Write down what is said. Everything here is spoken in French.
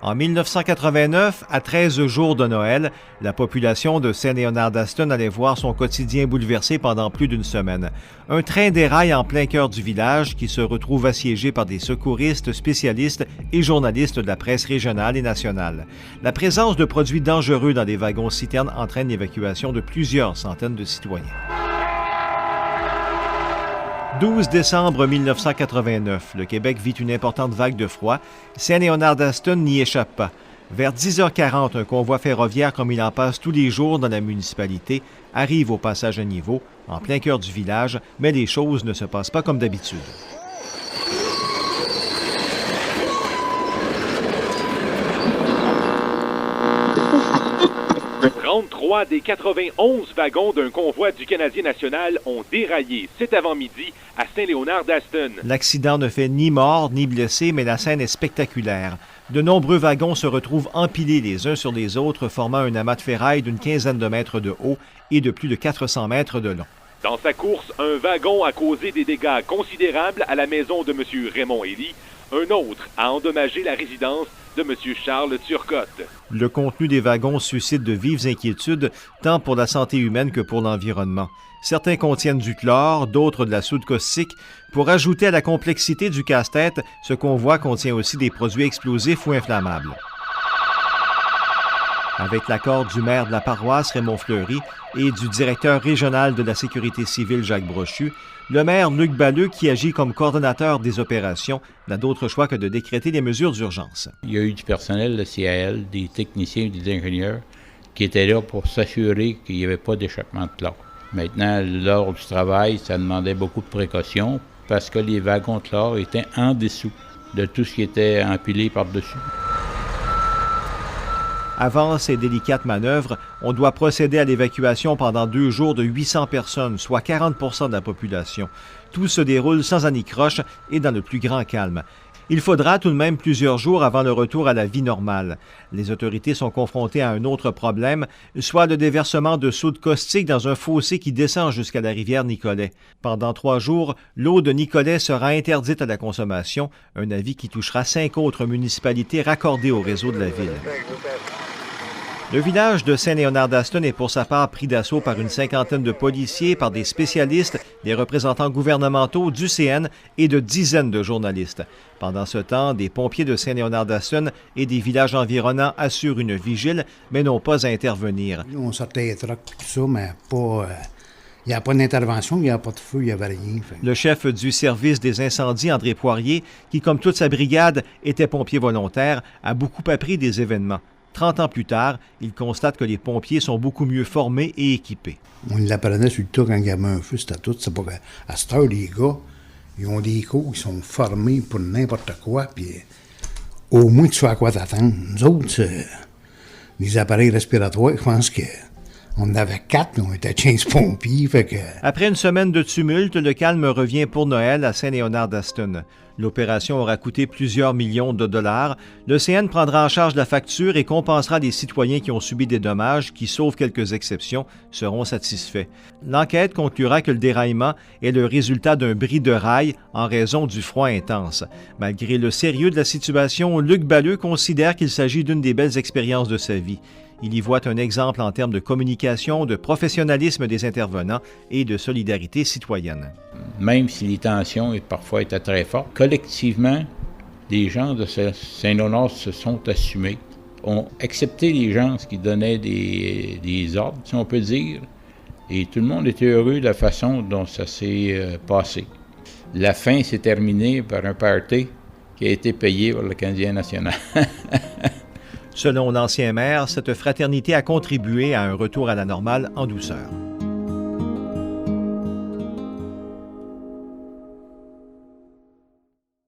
En 1989, à 13 jours de Noël, la population de Saint-Léonard-d'Aston allait voir son quotidien bouleversé pendant plus d'une semaine. Un train déraille en plein cœur du village qui se retrouve assiégé par des secouristes, spécialistes et journalistes de la presse régionale et nationale. La présence de produits dangereux dans des wagons-citernes entraîne l'évacuation de plusieurs centaines de citoyens. 12 décembre 1989, le Québec vit une importante vague de froid. Saint-Léonard-d'Aston n'y échappe pas. Vers 10h40, un convoi ferroviaire, comme il en passe tous les jours dans la municipalité, arrive au passage à niveau, en plein cœur du village, mais les choses ne se passent pas comme d'habitude. 33 des 91 wagons d'un convoi du Canadien national ont déraillé cet avant-midi à Saint-Léonard-d'Aston. L'accident ne fait ni mort ni blessé, mais la scène est spectaculaire. De nombreux wagons se retrouvent empilés les uns sur les autres, formant un amas de ferraille d'une quinzaine de mètres de haut et de plus de 400 mètres de long. Dans sa course, un wagon a causé des dégâts considérables à la maison de M. Raymond Élie. Un autre a endommagé la résidence de M. Charles Turcotte. Le contenu des wagons suscite de vives inquiétudes, tant pour la santé humaine que pour l'environnement. Certains contiennent du chlore, d'autres de la soude caustique. Pour ajouter à la complexité du casse-tête, ce convoi contient aussi des produits explosifs ou inflammables. Avec l'accord du maire de la paroisse, Raymond Fleury, et du directeur régional de la sécurité civile, Jacques Brochu, le maire Luc Balleux, qui agit comme coordonnateur des opérations, n'a d'autre choix que de décréter les mesures d'urgence. Il y a eu du personnel de CAL, des techniciens et des ingénieurs qui étaient là pour s'assurer qu'il n'y avait pas d'échappement de chlore. Maintenant, lors du travail, ça demandait beaucoup de précautions parce que les wagons de chlore étaient en dessous de tout ce qui était empilé par-dessus. Avant ces délicates manœuvres, on doit procéder à l'évacuation pendant 2 jours de 800 personnes, soit 40 % de la population. Tout se déroule sans anicroche et dans le plus grand calme. Il faudra tout de même plusieurs jours avant le retour à la vie normale. Les autorités sont confrontées à un autre problème, soit le déversement de soude caustique dans un fossé qui descend jusqu'à la rivière Nicolet. Pendant 3 jours, l'eau de Nicolet sera interdite à la consommation, un avis qui touchera 5 autres municipalités raccordées au réseau de la ville. Le village de Saint-Léonard-d'Aston est pour sa part pris d'assaut par une cinquantaine de policiers, par des spécialistes, des représentants gouvernementaux, du CN et de dizaines de journalistes. Pendant ce temps, des pompiers de Saint-Léonard-d'Aston et des villages environnants assurent une vigile, mais n'ont pas à intervenir. On sortait les trucks, tout ça, mais pas... Il n'y a pas d'intervention, il n'y a pas de feu, il n'y avait rien. Le chef du service des incendies, André Poirier, qui, comme toute sa brigade, était pompier volontaire, a beaucoup appris des événements. 30 ans plus tard, il constate que les pompiers sont beaucoup mieux formés et équipés. On l'apprenait sur le tas quand il y avait un feu, c'était tout. C'est pas qu'à cette heure, les gars, ils ont des cours, ils sont formés pour n'importe quoi, puis au moins tu sais à quoi t'attendre. Nous autres, les appareils respiratoires, je pense qu'on en avait 4, on était 15 pompiers, fait que... Après une semaine de tumulte, le calme revient pour Noël à Saint-Léonard-d'Aston. L'opération aura coûté plusieurs millions de dollars. Le CN prendra en charge la facture et compensera les citoyens qui ont subi des dommages qui, sauf quelques exceptions, seront satisfaits. L'enquête conclura que le déraillement est le résultat d'un bris de rail en raison du froid intense. Malgré le sérieux de la situation, Luc Balleux considère qu'il s'agit d'une des belles expériences de sa vie. Il y voit un exemple en termes de communication, de professionnalisme des intervenants et de solidarité citoyenne. Même si les tensions parfois étaient très fortes, collectivement, les gens de Saint-Léonard se sont assumés, ont accepté les gens qui donnaient des ordres, si on peut dire, et tout le monde était heureux de la façon dont ça s'est passé. La fin s'est terminée par un party qui a été payé par le Canadien national. Selon l'ancien maire, cette fraternité a contribué à un retour à la normale en douceur.